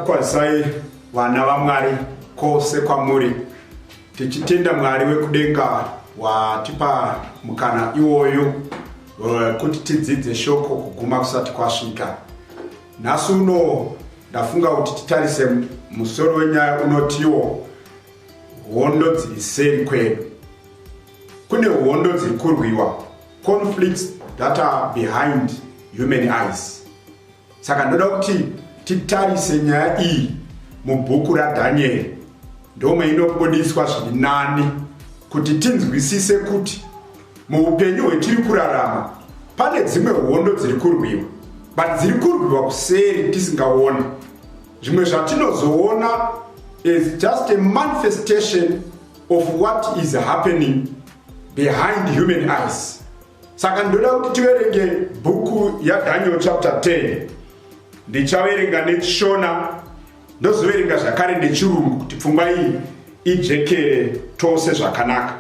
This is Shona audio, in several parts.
ngakukwazai vana vaMwari kose kwamuri tichitenda Mwari wekudenga watipa mukana iwoyo kuti tidzidze shoko kuguma kusati kwasvika. Nhasi uno ndafunga kuti titarise musoro wenyaya unotiwo hondo dziri seri kwedu. Kune hondo dziri kurwiwa, conflicts that are behind human eyes. Saka ndoda kuti titarise nyaya iyi mubhuku raDhanieri, ndomwe inobudiswa zviri nani kuti tinzwisise kuti muupenyu hwetiri kurarama pane dzimwe hondo dziri kurwiwa, but dziri kurwiwa kuseri tisingaona. Zvimwe zvatinozoona is just a manifestation of what is happening behind human eyes. Saka ndoda kuti tiverenge bhuku yaDaniel chapter 10. Ndichaverenga nechishona ndozoverenga zvakare nechirungu kuti pfungwa iyi ijekere tose zvakanaka.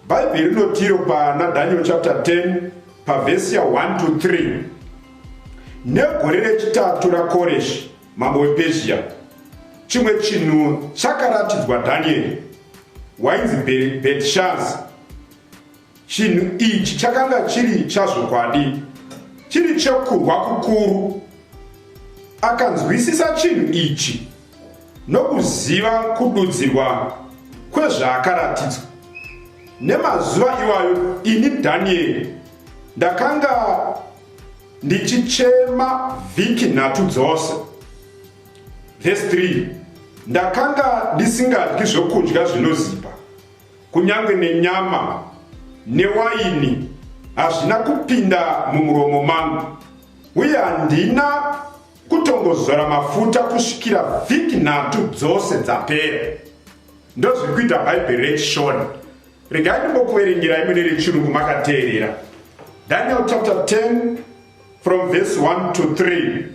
Bhaibheri rinotiro pana Daniel chapter 10 pavhesi ya 1 to 3. Negore rechitatu raKoreshi mambo wePezhia, chimwe chinhu chakaratidzwa Dhanieri wainzi Bhetishaza. Chinhu ichi chakanga chiri chazvokwadi, chiri chekurwa kukuru. Akanzwisisa chinhu ichi nokuziva kududzirwa kwezvaakaratidzwa. Nemazuva iwayo ini Dhanieri ndakanga ndichichema vhiki nhatu dzose. Verse 3, ndakanga ndisingadyi zvokudya zvinozipa, kunyange nenyama newaini hazvina kupinda mumuromo mangu, uye handina kutongozora mafuta kusvikira vhiki nhatu dzose dzapera. Ndozviri kuita Bhaibheri rechishona. Regai ndimbokuverengerai mune rechirungu makateerera. Daniel chapter 10 from verse 1 to 3.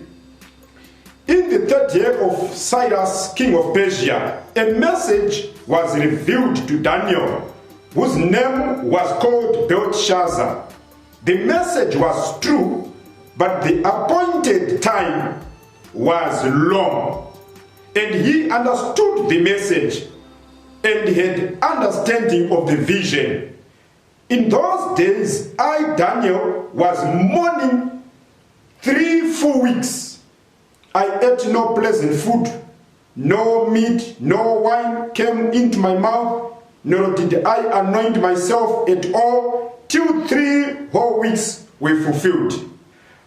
In the third year of Cyrus, king of Persia, a message was revealed to Daniel, whose name was called Belteshazzar. The message was true, but the appointed time was long. And he understood the message and had understanding of the vision. In those days, I, Daniel, was mourning 3 full weeks. I ate no pleasant food, no meat, no wine came into my mouth, nor did I anoint myself at all, till 3 whole weeks were fulfilled.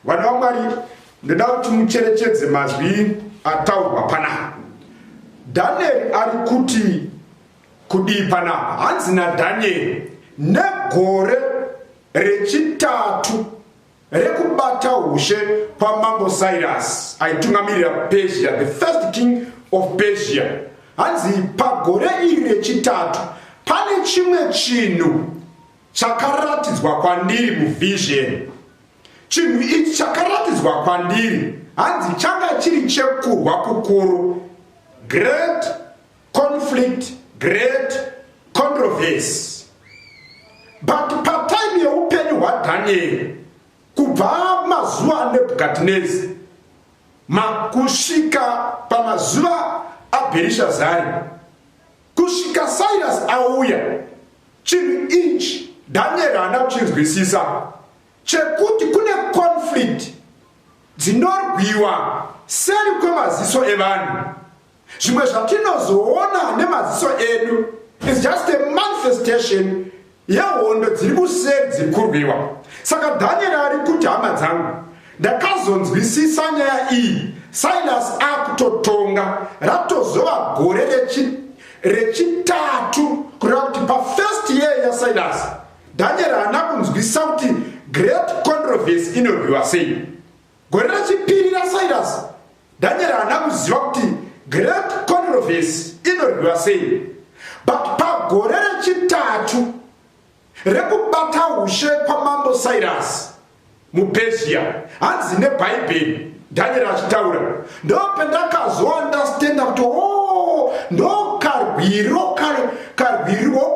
Vanhu vaMwari, ndoda kuti mucherechedze mazwi ataurwa panapa. Dhanieri ari kuti kudii panapa? Hanzi naDhanieri, negore rechitatu rekubata ushe pamambo Cyrus aitungamirira Persia, the first king of Persia. Hanzi pagore iri rechitatu pane chimwe chinhu chakaratidzwa kwandiri muvision. Chinhu ichi chakaratidzwa kwandiri hanzi changa chiri chekurwa kukuru, great conflict, great controversy. But patime yeupenyu hwaDhanieri kubva mazuva aNebhukadhineza kusvika pamazuva aBherishazari, kusvika Cyrus auya, chinhu ichi Dhanieri haana kuchinzwisisa, chekuti kune conflict dzinorwiwa seri kwemaziso evanhu. Zvimwe zvatinozoona nemaziso edu is just a manifestation yehondo dziri kuseri dziri kurwiwa. Saka Dhanieri ari kuti hama dzangu, ndakazonzwisisa nyaya iyi. Cyrus akutotonga, ratozova gore rechitatu kureva kuti pa1st year yaCyrus Dhanieri haana kunzwisisa kuti great controversy inorwiwa sei. Gore rechipiri raCyrus Dhanieri haana kuziva kuti great controversy inorwiwa sei. But pagore rechitatu rekubata ushe kwamambo Cyrus muPersia, hanzi neBhaibheri Dhanieri achitaura, ndopendakazounderstanda kuti ndokarwiro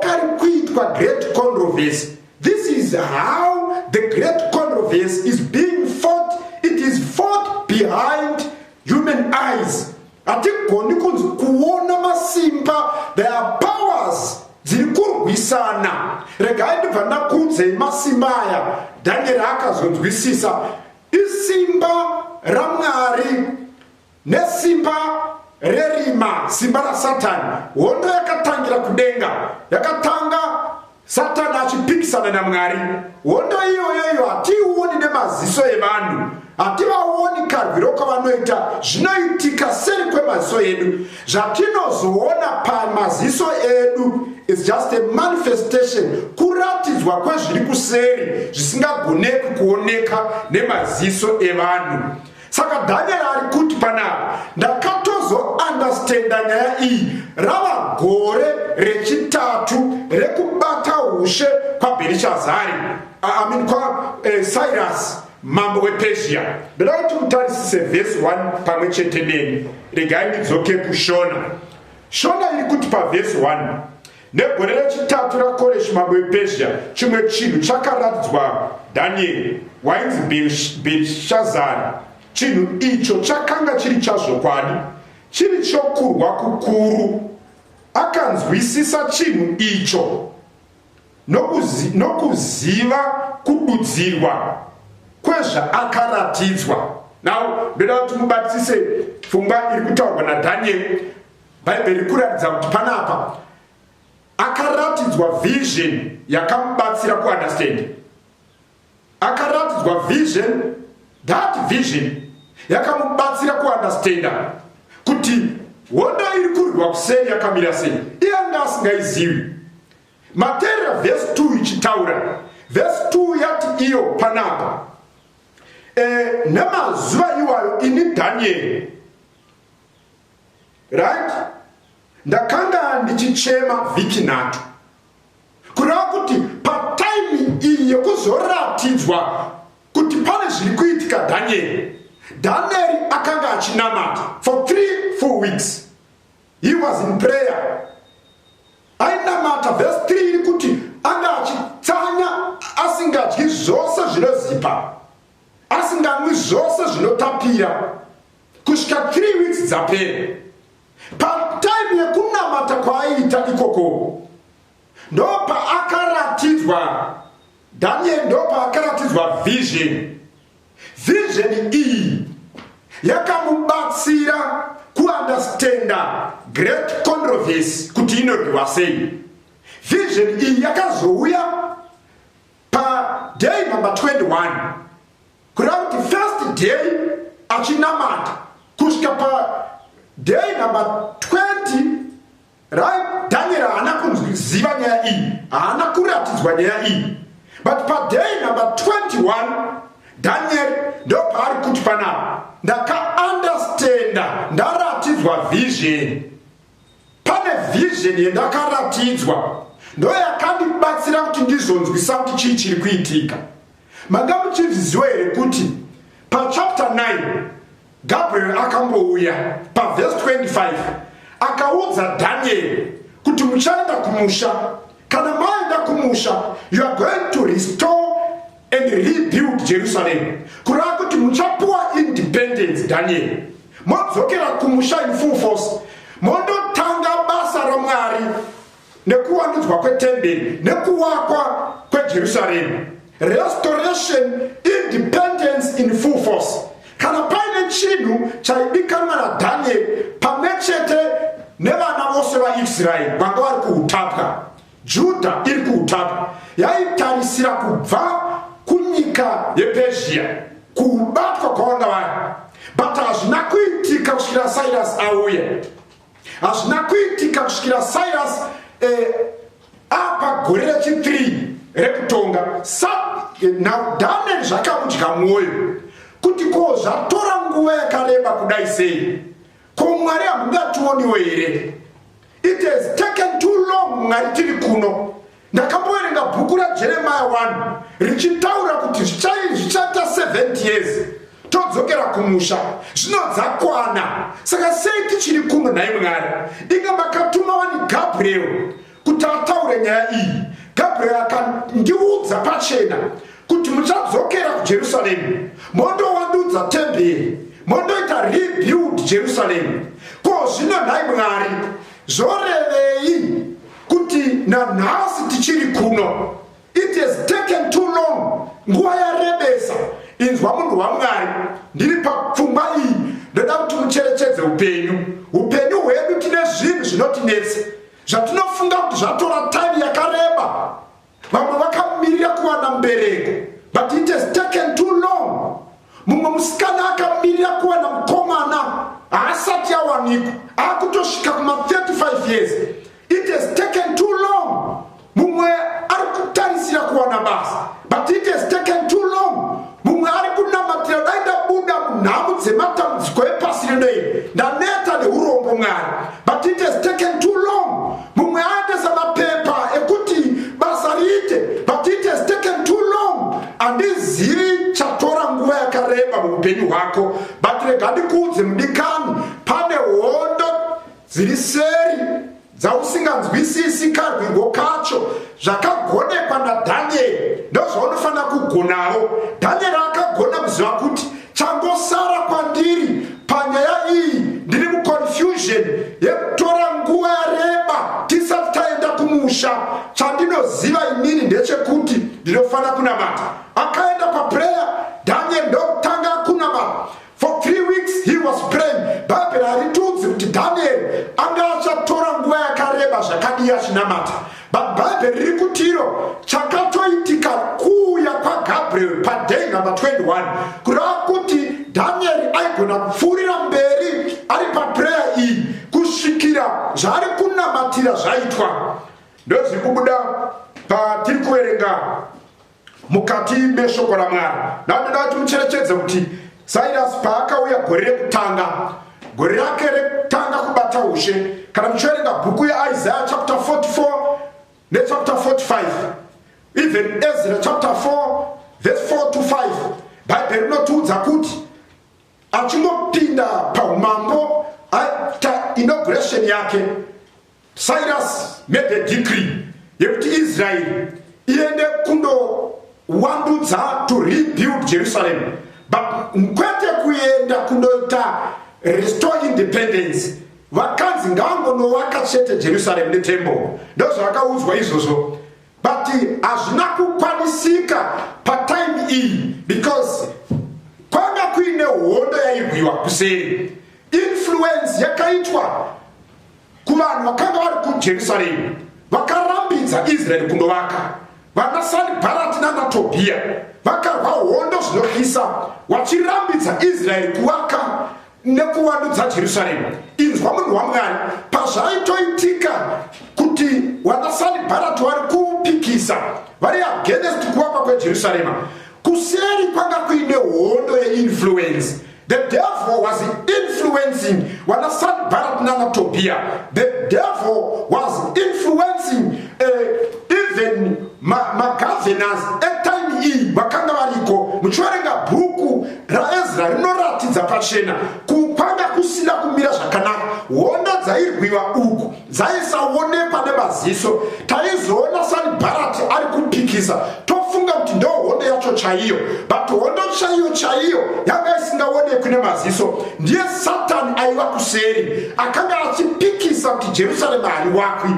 kari kuitwa great controversy. This is how the great controversy is being fought. It is fought behind human eyes. Ati regai ndibva ndakuudzei masimba aya Danieri akazonzwisisa isimba raMwari nesimba rerima, simba raSatani. Hondo yakatangira kudenga, yakatanga Satani achipikisana naMwari. Hondo iyoyo hatiioni nemaziso evanhu, hativaoni karwiro kwavanoita zvinoitika seri kwemaziso edu. Zvatinozoona pamaziso edu is just a manifestation, kuratidzwa kwezviri kuseri zvisingagoneki kuoneka nemaziso evanhu. Saka Daniel ari kuti panapa ndakatozo understanda nyaya iyi rava gore rechitatu rekubata ushe kwa Bherishazari, kwa Cyrus mambo wePersia. Ndoda kuti mutarisise verse 1 pamwe chete neni. Regai ndidzoke kuShona. Shona iri kuti paverse 1, negore rechitatu raKoreshi mambo wePersia, chimwe chinhu chakaratidzwa Danieri wainzi Bherishazari. Chinhu icho chakanga chiri chazvokwadi, chiri chokurwa kukuru. Akanzwisisa chinhu icho nokuziva kududzirwa kwezvaakaratidzwa. Now, ndoda kuti mubatisise pfungwa iri kutaurwa naDhanieri. Bhaibheri kuratidza kuti panapa akaratidzwa vision yakamubatsira kuunderstand. Akaratidzwa vision, that vision yakamubatsira kuunderstanda kuti hondo iri kurwiwa kuseri yakamira sei. Iye anga asingaizivi. Mateerera verse 2 ichitaura. Verse 2 yati iyo panapa, nemazuva iwayo ini Danieri, right, ndakanga ndichichema vhiki 3, kureva kuti pataimi iyi yekuzoratidzwa kuti pane zviri kuitika Danieri akanga achinamata for 3 full weeks. He was in prayer. Ainamata. Verse 3 iri kuti anga achitsanya asingadyi zvose zvinozipa, asinganwi zvose zvinotapira kusvika 3 weeks dzapera. Patime yekunamata kwaaiita ikoko ndopa akaratidzwa Danieri, ndopa akaratidzwa vision. Vision iyi yakamubatsira kuunderstanda great controversy kuti inorwiwa sei. Vision iyi yakazouya pa day number 21, kureva kuti first day achinamata kusvika pa day number 20, right, Danieri haana kunziva nyaya iyi, haana kuratidzwa nyaya iyi. But pa day number 21 Danieri ndo paari kuti panapa ndakaunderstanda, ndaratidzwa vision. Pane vision yendakaratidzwa ndo yakandibatsira kuti ndizonzwisa kuti chii chiri kuitika. Manga muchizviziva here kuti pa chapter 9 Gabriel akambouya pa verse 25 akaudza Danieri kuti muchaenda kumusha. Kana maenda kumusha, you are going to restore and rebuild Jerusalem. Kureva kuti muchapuwa independence Danieri. Modzokera kumusha in full force. Mondotanga basa raMwari nekuwandudzwa kwetemberi nekuwakwa kweJerusalem. Restoration, independence in full force. Kana paine chinhu chaidikanwa naDhanieri pamwechete nevana vose vaIsraeri vanga vari kuutapwa, Judha iri kuutapwa, yaitarisira kubva kunyika yePersia kubatwa kwavanga vari. But hazvina kuitika kusvikira Cyrus auya. Hazvina kuitika kusvikira Cyrus apa gore rechi3 rekutonga. Now Danieri zvakamudya mwoyo kuti ko zvatora nguva yakareba kudai sei, ko Mwari hamungationiwo here. It has taken too long. Mwari tiri kuno. Ndakamboerenga bhuku raJeremiah 1 richitaura kuti zvichaita 70 years todzokera kumusha, zvino dzakwana. Saka sei tichiri kuno nhai Mwari? Inga makatuma wani Gabriel kuti ataure nyaya iyi. Gabriel akandiudza pachena kuti muchadzokera kuJerusalem, mondowandudza temberi, mondoita rebuild Jerusalem. Ko zvino nhai Mwari, zvorevei kuti nanhasi tichiri kuno. It has taken too long. Nguva yarebesa. Inzwa munhu waMwari, ndiri papfungwa iyi ndoda kuti mucherechedze upenyu hwedu. Tine zvinhu zvinotinetsa zvatinofunga kuti zvatora time yakareba. Vamwe vakamirira kuwana mubereko, but it has taken too long. Mumwe musikana akamirira kuwana mukomana haasati awanikwa, akutosvika kuma 35 years. It has taken too long. Mumwe ari kutarisira kuwana basa, but it has taken too long. Mumwe ari kunamatira daida buda munhamu dzematambudziko epasi rino iri ndaneta neurombo Mwari, but it has taken too long. Mumwe aendesa mapepa ekuti basa riite, but it has taken too long. Handizivi chatora nguva yakareba muupenyu hwako, but rega ndikuudze mudikani, pane hondo dziri seri dzausinganzwisisi karwirwo kacho zvakagonekwa naDhanieri. Ndozvaunofanira kugonawo. Dhanieri akagona kuziva kuti changosara kwandiri panyaya iyi ndiri muconfusion yekutora nguva yareba tisati taenda kumusha. Chandinoziva inini ndechekuti ndinofanira kunamata. Akaenda paprayer. Dhanieri ndokutanga kunamata. For 3 weeks he was praying. Bhaibheri haritudzi kuti Dhanieri anga achatora nguva yakareba zvakadii achinamata. But Bhaibheri riri kutiro chakatoitika kuuya kwaGabriel paday number 21 kureva kuti Dhanieri aigona kupfuurira mberi ari paprayer iyi kusvikira zvaari kunamatira zvaitwa. Ndozviri kubuda patiri kuverenga mukati meshoko raMwari. Ndoda kuti mucherechedze kuti Cyrus paakauya gore rekutanga, gore rake rekutanga kubata ushe, kana muchiverenga bhuku yaIsaiah chapter 44 nechapter 45, even Ezra chapter 4 verse 4 to 5, Bhaibheri rinotiudza kuti achingopinda paumambo aita inauguration yake, Cyrus made a decree yekuti Israel iende kundowandudza to rebuild Jerusalem. But mkwete kuenda kunoita restore independence, vakanzi ngavangonovaka chete Jerusalem netemple. Ndozvo vakaudzwa izvozvo, but hazvina kukwanisika patime iyi because kwanga kuine hondo yairwiwa kuseri. Influence yakaitwa kuvanhu vakanga vari kuJerusalem vakarambidza Israel kundovaka. Vana Sanbalati naTobhia vakarwa hondo zvinotyisa vachirambidza Israel kuvaka nekuvandudza Jerusalem. Inzwa munhu waMwari, pazvaitoitika kuti vana Sanbalati vari kupikisa vari against kuvakwa kweJerusarema, kuseri kwanga kuine hondo yeinfluence. The devil was influencing vana Sanbalati naTobhia. The devil was influencing even magovernors etime iyi vakanga variko. Muchiverenga bhuku raEzra rinoratidza pachena kupanga kusina kumira zvakanaka. Hondo dzairwiwa uku dzaisaonekwa nemaziso. Taizoona Sanbalati ari kupikisa tofunga kuti ndo hondo yacho chaiyo, but hondo chaiyo yanga isingaonekwi nemaziso. Ndiye Satani aiva kuseri akanga achipikisa kuti Jerusalem hariwakwi.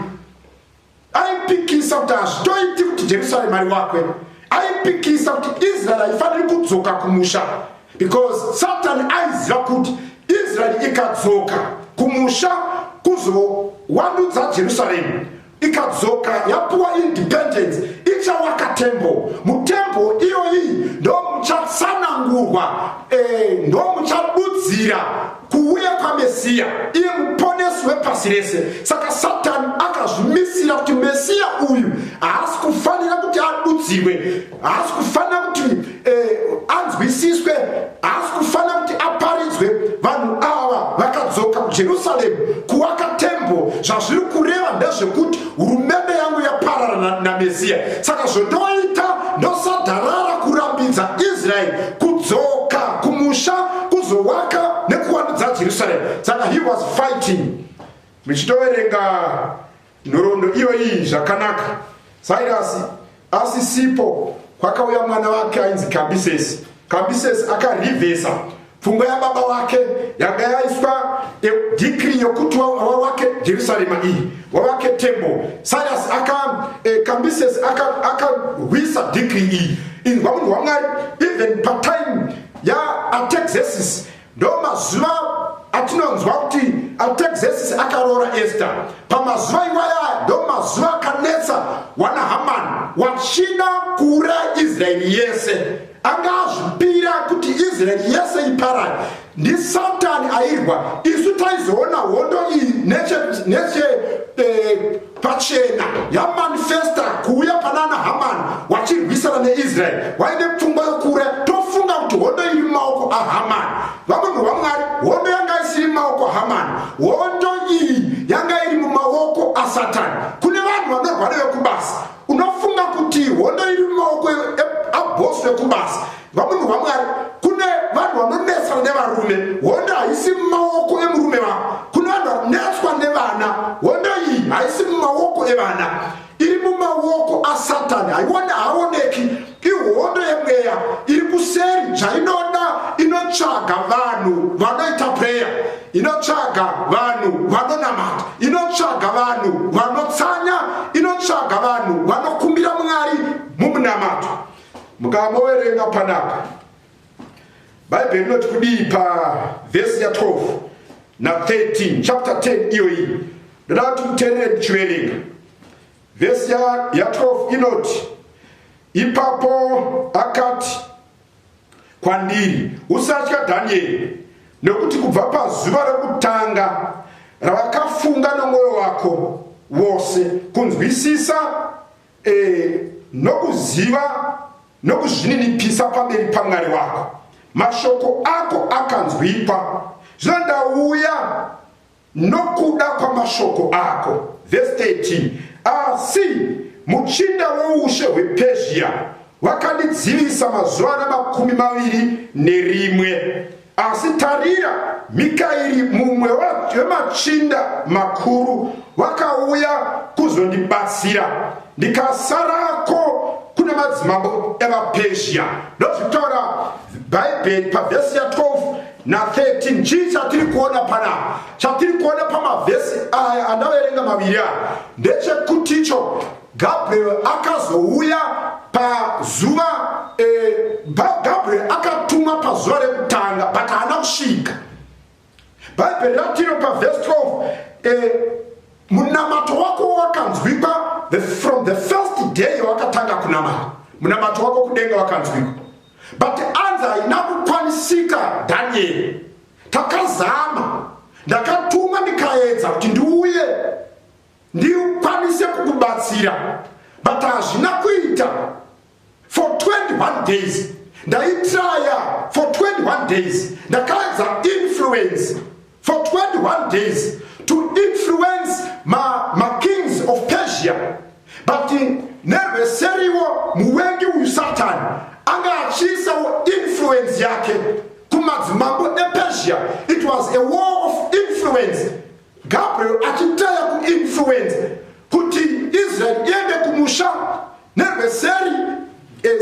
Aipikisa kuti hazvitoiti kuti Jerusalem hariwakwe. Aipikisa kuti Israel haifaniri kudzoka kumusha, because Satani aiziva kuti Israel ikadzoka kumusha kuzowandudza Jerusalem, ikadzoka yapuwa independence, ichawaka temple. Mutemple iyoyi ndo muchatsanangurwa, ndo muchabudzira kuuya kwaMesiya, iye muponesi wepasi rese. Saka Satani akazvimisira kuti Mesiya uyu haasi kufanira kuti abudzirwe, haasi kufanira kuti anzwisiswe, haasi kufanira kuti aparidzwe. Vanhu ava vakadzoka kuJerusalem kuwaka temple. Zvazviri kureva ndezvekuti hurumende yangu yaparara naMesiya. Saka zvonoita ndosadharara kurambidza Israel kudzoka kumusha kuzowaka nekuwandudza Jerusalem. Saka he was fighting. Muchitoverenga nhoroondo iyoyi zvakanaka, Cyrus asisipo kwakauya mwana wake ainzi Kambisesi. Kambisesi akarivhesa pfungwa yababa wake yanga yaiswa decree yokuti wake Jerusalem iyi wake temple. Cyrus Cambyses wisa decree iyi in wamunhu wamwari even part time ya Artaxerxes ndo mazuva atinonzwa kuti Artaxerxes akarora Esther. Pamazuva iwaya ndo mazuva akanetsa wana Haman wachida kuura Israeli yese. Anga azvipira kuti Israeli yese iparare. Ndi Satani airwa. Isu taizoona hondo iyi neche pachena ya manifesta kuuya panana Haman wachirwisana neIsraeli. Waine pfungwa yokure tofunga kuti hondo iri mumaoko aHaman. Vamunhu vamwari hondo yanga isiri mumaoko aHaman. Hondo iyi yanga iri mumaoko aSatani. Kune vanhu vanorwara vekubasa. Unofunga kuti hondo iri mumaoko abhosi vekubasa. Vamunhu vamwari kune vanhu vanonetsana nevarume. Hondo haisi mumaoko emurume wako. Kune vanhu vanonetswa nevana. Hondo iyi haisi mumaoko evana. Iri mumaoko aSatani. Haioneki ihondo yemweya iri kuseri zvainoda inotsvaga vanhu vanoita prayer, inotsvaga vanhu vanonamata, inotsvaga vanhu vanotsanya, inotsvaga vanhu vanokumbira Mwari mumunamato. Mukamoverenga panapa Bible inoti kudii pa verse ya 12 na 13 chapter 10 iyo iyi ndoda kuti muteerere ndichiverenga. Verse ya 12 inoti ipapo akati kwandiri usatya Danieri nekuti kubva pazuva rekutanga ravakafunga nomwoyo wako wose kunzwisisa nokuziva nokuzvininipisa pamberi paMwari wako mashoko ako akanzwikwa. Zvino ndauya nokuda kwamashoko ako. Verse 13 asi muchinda woushe hwePezhia wakandidzivisa mazuva na21. Asi tarira, Mikaeri mumwe wemachinda makuru wakauya kuzondibatsira ndikasarako kune madzimambo evaPezhia. Ndozvitora Bible pavhesi ya 12 na 13 chii chatiri kuona panapa. Chatiri kuona pamavhesi aya andaverenga maviri aya ndechekuti icho Gabriel akazouya pazuva Gabriel akatumwa pazuva rekutanga but haana kusvika. Bible ratiro pavhesi 12 munamato wako wakanzwikwa from the first day wakatanga kunamata. Munamato wako kudenga wakanzwikwa but anza haina kukwanisika. Daniel takazama ndakatuma ndikaedza kuti ndiuye ndikwanise kukubatsira but hazvina kuita. For 21 days ndaitraya for 21 days ndakaedza influence for 21 days to influence ma kings of Persia but nerveseriwo muwengi uyu Satani anga achisa influence yake kumadzimambo ePersia. It was a war of influence. Gabriel achitaya ku influence kuti Israel yende kumusha nerveseri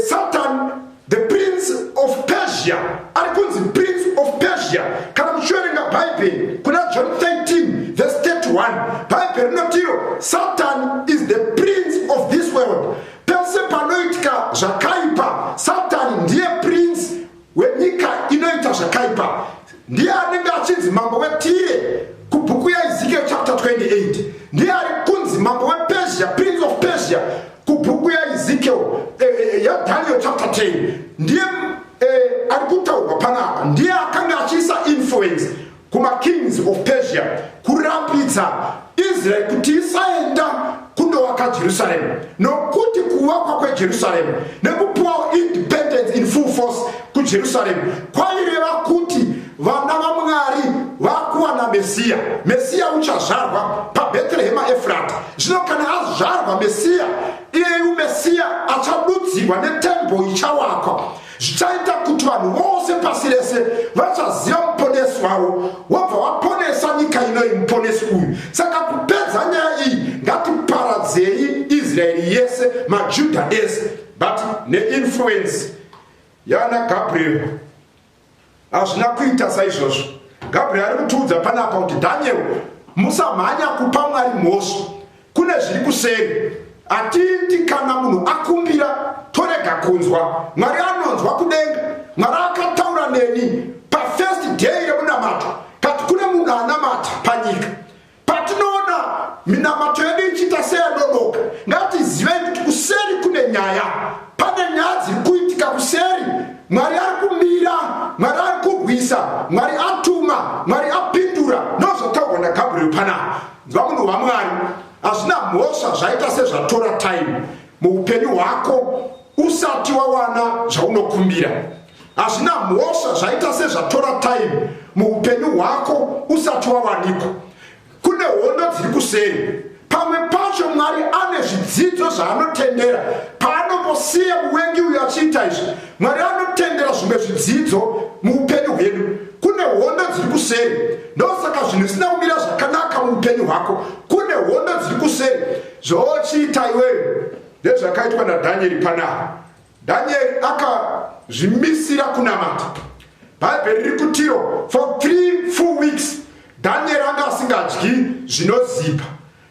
Satan the prince of Persia arikunzi prince of Persia. Kana mshwerenga Bible kuna John 13 verse 31 Bible notiro Satan is the prince of this world. Pese panoitika zvakaipa Satan ndiye prince wenyika inoita zvakaipa. Ndiye anenge achinzi mambo weTire kubhuku ya Ezekiel chapter 28. Ndiye ari kunzi mambo wePersia prince of Persia kubhuku ya Ezekiel ya Daniel chapter 10. Ndiye ari kutaurwa panapa. Ndiye akanga achisa influence kuma kings of Persia kurapidza Israel kuti isaenda kundovaka Jerusalem. Nokuti kuvakwa kweJerusalem nekupuwa independence in full force kuJerusalem kwaireva kuti vana vaMwari vakuwana Mesiya. Mesiya uchazvarwa paBethlehema Efrata. Zvino kana azvarwa Mesiya, iyeyu Mesiya achadudzirwa netembo ichawakwa. Zvichaita kuti vanhu vose pasi rese vachaziva muponesi wavo wabva waponesa nyika inoyi muponesi uyu. Saka kupedza nyaya iyi ngatiparadzei Israeli yese maJudha ese but neinfluence yana Gabriel hazvina kuita saizvozvo. Gabriel ari kutiudza panapa kuti Daniel, musamhanya kupa Mwari mhosva, kune zviri kuseri. Atiti kana munhu akumbira torega kunzwa. Mwari anonzwa kudenga. Mwari akataura neni pa1st day yemunamato kati kune munhu anamata panyika. Patinoona minamato yedu ichiita seyadodoka, ngatizivei kuti kuseri kune nyaya. Pane nyaya dziri kuitika kuseri. Mwari ari kumira, Mwari ari kurwisa, Mwari atuma, Mwari apindura. Ndozvotaurwa naGabriel panapa. Nzwa munhu waMwari, hazvina mhosva zvaita sezvatora time muupenyu hwako usati wawana zvaunokumbira. Hazvina mhosva zvaita sezvatora time muupenyu hwako usati wawanikwa. Kune hondo dziri kuseri. Pamwe pacho Mwari ane zvidzidzo zvaanotendera. Paanombosiya muvengi uyu achiita izvi, Mwari anotendera zvimwe zvidzidzo muupenyu hwedu. Kune hondo dziri kuseri. Ndosaka zvinhu zvisina kumira zvakanaka muupenyu hwako. Kune hondo dziri kuseri. Zvochiita iwewe ndezvakaitwa naDhanieri panapa. Danieri akazvimisira kunamata. Bhaibheri riri kutiro for 3 full weeks Danieri anga asingadyi zvinozipa.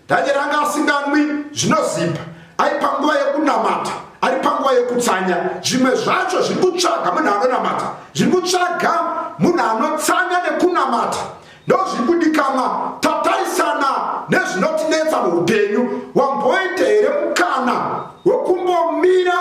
Danieri anga asinganwi zvinozipa. Ari panguva yekunamata, ari panguva yekutsanya. Zvimwe zvacho zviri kutsvaga munhu anonamata, zviri kutsvaga munhu anotsanya nekunamata. Ndozviri kudikanwa. Tatarisana nezvinotinetsa muupenyu. Wamboita here mukana wekumbomira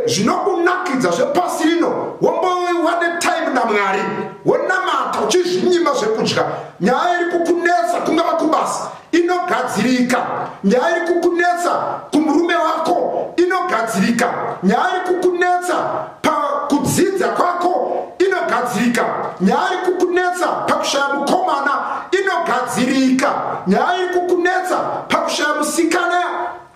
zvinokunakidza zvepasi rino, wombowane time naMwari, wonamata uchizvinyima zvekudya. Nyaya iri kukunetsa kungava kubasa inogadzirika. Nyaya iri kukunetsa kumurume wako inogadzirika. Nyaya iri kukunetsa pakudzidza kwako inogadzirika. Nyaya iri kukunetsa pakushaya mukomana inogadzirika. Nyaya iri kukunetsa pakushaya musikana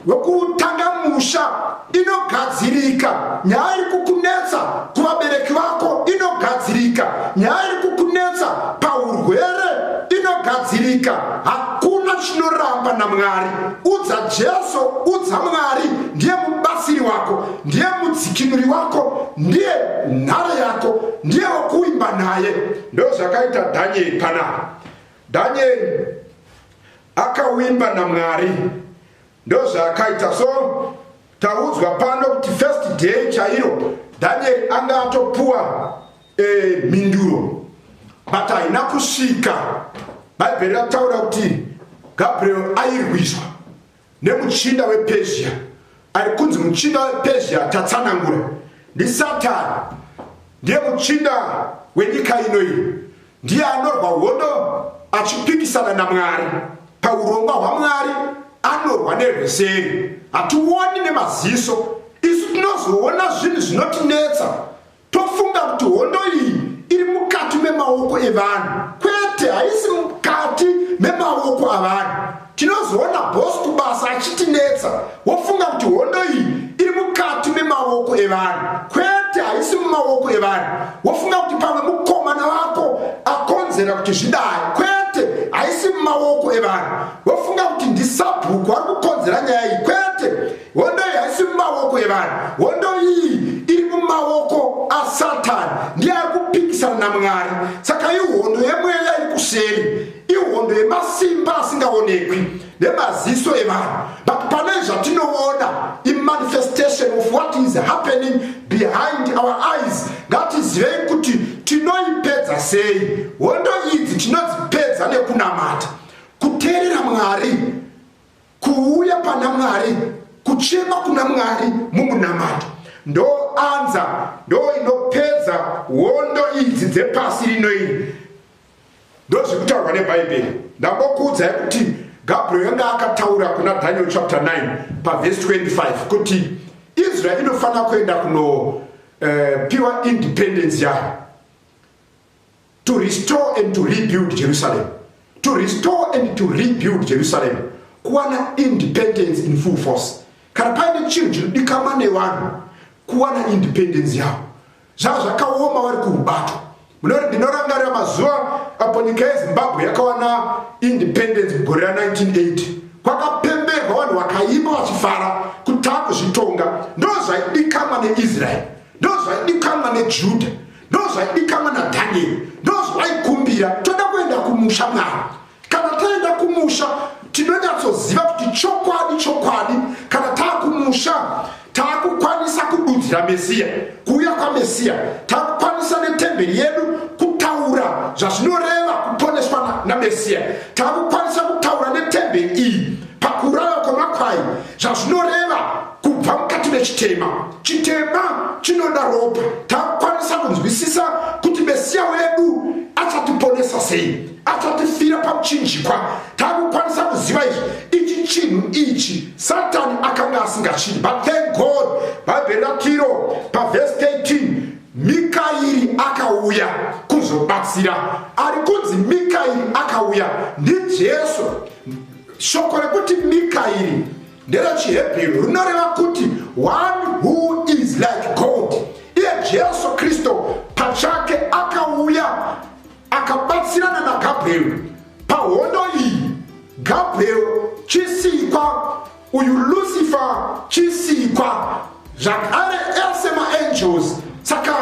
wekutanga musha inogadzirika. Nyaya iri kukunetsa kuvabereki vako inogadzirika. Nyaya iri kukunetsa paurwere inogadzirika. Hakuna chinoramba naMwari. Udza Jesu, udza Mwari. Ndiye mubatsiri wako, ndiye mudzikinuri wako, ndiye nhare yako, ndiye wokuimba naye. Ndozvakaita Danieri panapa. Danieri akawimba naMwari. Ndozvakaita. So taudzwa pano kuti 1st day chairo Danieri anga atopuwa minduro, but haina kusvika. Bhaibheri rataura kuti Gabriel airwiswa nemuchinda wePezhia. Ari kunzi muchinda wePezhia, tatsanangura, ndiSatani. Ndiye muchinda wenyika ino iyi. Ndiye anorwa hondo achipikisana naMwari. Paurongwa hwaMwari anorwa nerweseri. Hatuoni nemaziso. Isu tinozoona zvinhu zvinotinetsa, tofunga kuti hondo iyi iri mukati memaoko evanhu. Kwete, haisi mukati memaoko avanhu. Tinozoona bosi kubasa achitinetsa, wofunga kuti hondo iyi iri mukati memaoko evanhu. Kwete, haisi mumaoko evanhu. Wofunga kuti pamwe mukomana wako akonzera kuti zvidai. Kwete, haisi mumaoko evanhu. Wofunga kuti ndiSabhuku ari kukonzera nyaya iyi. Kwete, hondo iyi haisi mumaoko evanhu. Hondo iyi iri mumaoko aSatani. Ndiye ari kupikisana naMwari. Saka ihondo yemweya iri kuseri, ihondo yemasimba asingaonekwi nemaziso evanhu. But pane zvatinoona imanifestation of what is happening behind our eyes. Ngatizivei kuti tinoipedza sei. Hondo idzi tinodzipedza nekunamata, kuteerera Mwari, kuuya pana Mwari, kuchema kuna Mwari mumunamato. Ndo anza, ndo inopedza hondo idzi dzepasi rino iri. Ndo zvekutaurwa neBhaibheri. Ndambokuudzai kuti Gabriel anga akataura kuna Daniel chapter 9 paverse 25 kuti Israel inofana kuenda piwa independence yayo, to restore and to rebuild Jerusalem. To restore and to rebuild Jerusalem. Kuwana independence in full force. Kana paine chinhu chinodikanwa nevanhu kuwana independence yavo. Zvava zvakaoma vari kurubato. Ndinorangarira mazuva apo nyika yeZimbabwe yakawana independence gore ra1980. Kwakapemberwa vanhu vakaimba vachifara kuti takuzvitonga. Ndozvaidikanwa neIsrael, ndozvaidikanwa neJudha, ndozvaidikama naDhanieri, ndozvaikumbira toda kuenda kumusha Mwari. Kana taenda kumusha tinonyatsoziva kuti chokwadi kana takumusha takukwanisa kududzira Mesiya, kuuya kwaMesiya, takukwanisa netemberi yedu kutaura zvazvinoreva kuponeswa naMesiya, takukwanisa kutaura netemberi iyi pakurava kwemakwai zvazvinoreva kubva mukati mechitema. Chitema chinoda ropa. Takukwanisa kunzwisisa kuti Mesiya wedu achatiponesa sei, achatifira pamuchinjikwa. Takukwanisa kuziva ichi chinhu ichi Satani akanga asingachidi. But thank God, Bibheri ratiro paverse 13, Mikairi akauya kuzobatsira. Ari kunzi Mikairi akauya ndiJesu. Shoko rekuti Mikairi nderechiHebheru rinoreva kuti one who is like God. Iye Jesu Kristo pachake akauya akabatsirana naGabhrieri pahondo iyi. Gabhrieri chisikwa, uyu Lucifer chisikwa, zvakare ese maangels. Saka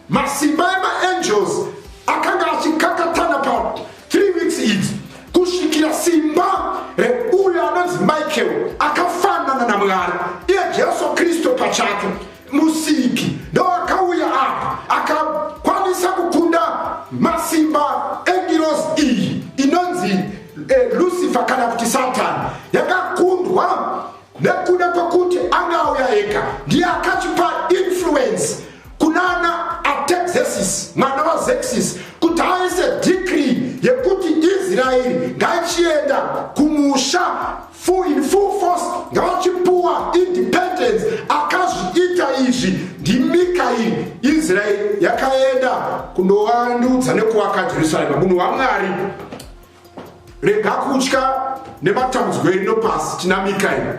masimba emaangels akanga achikakatana pa 3 weeks idzi kusvikira simba reuyo anonzi Michael akafanana naMwari. Iye Jesu Kristo pachake musiki ndo akauya apa akakwanisa kukunda masimba angels iyi inonzi Lucifer kana kuti Satani. Yakakundwa nekuda kwekuti angauya ega, ndiye akachipa influence kunana Artaxerxes mwana waXerxes kuti aise decree yekuti Israeli ngachienda kumusha in full force, ngachipuwa independence. Akazviita izvi ndiMikairi. Israeli yakaenda kundovandudza nekuwaka Jerusalema. Munhu waMwari, rega kutya nematambudziko erino pasi. Tina Mikairi.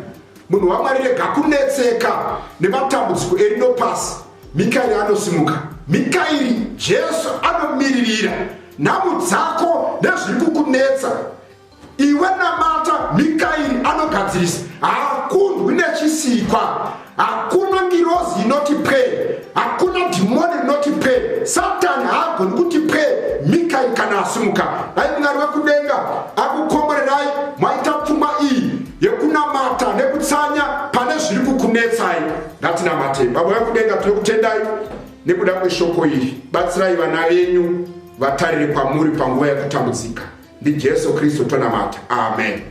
Munhu waMwari, rega kunetseka nematambudziko erino pasi. Mikairi anosimuka. Mikairi Jesu anomiririra nhamu dzako nezviri kukunetsa. Iwe namata Mikairi anogadzirisa. Hakundwi nechisikwa, hakuna ngirozi inotipre, hakuna dhimoni inotipre. Satani haagoni kutipre Mikairi kana asimuka. Dai Mwari wekudenga akukomborerai mwaita pfungwa iyi yekunamata nekutsanya pane zviri kukunetsai. Ngatinamate. Baba wekudenga, tinokutendai nekuda kweshoko iri. Batsirai vana venyu vatarire kwamuri panguva yekutambudzika. NdiJesu Kristu tonamata. Amen.